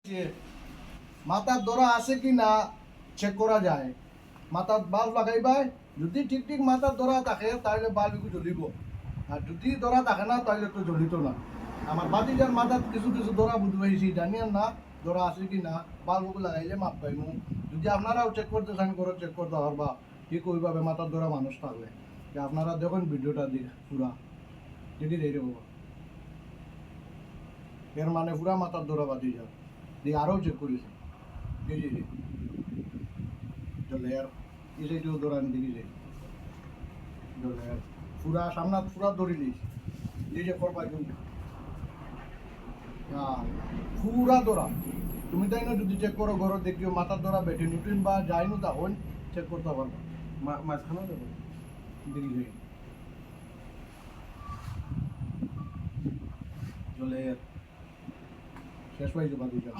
যে মাথার দরা আছে কি না চেক করা যায়। মাথার বাল্ব লাগাইবাই, যদি ঠিক ঠিক মাথার দরা থাকে তাহলে বাল্ব একটু জ্বলিব, আর যদি দরা থাকে না তাহলে তো জ্বলিত না। আমার বাতিজার মাথার কিছু কিছু দরা বুঝবাইছি, জানিয়েন না দরা আছে কি না, বাল্বকে লাগাইলে মাপ পাইমু। যদি আপনারাও চেক করতে চান করে চেক করতে পারবা ঠিক ওইভাবে মাথার দরা মানুষ থাকলে। যে আপনারা দেখুন ভিডিওটা দিয়ে পুরা যদি রে বাবা, এর মানে পুরা মাথার দরা বাতি যাও দিয়ে আরও চেক করেছে। জি জি জি চলে আর এই সাইডেও দৌড়ান দিকে যাই চলে আর পুরা সামনা পুরা দৌড়ি দিস এই যে করবা কিন্তু পুরা দৌড়া। তুমি তাই না যদি চেক করো ঘর দেখিও মাথার দৌড়া বেটে নিউট্রিন বা যাইনো তখন চেক করতে পারবো। মাঝখানেও দেবো দিকে যাই চলে আর শেষ পাইছো বাদি যাও।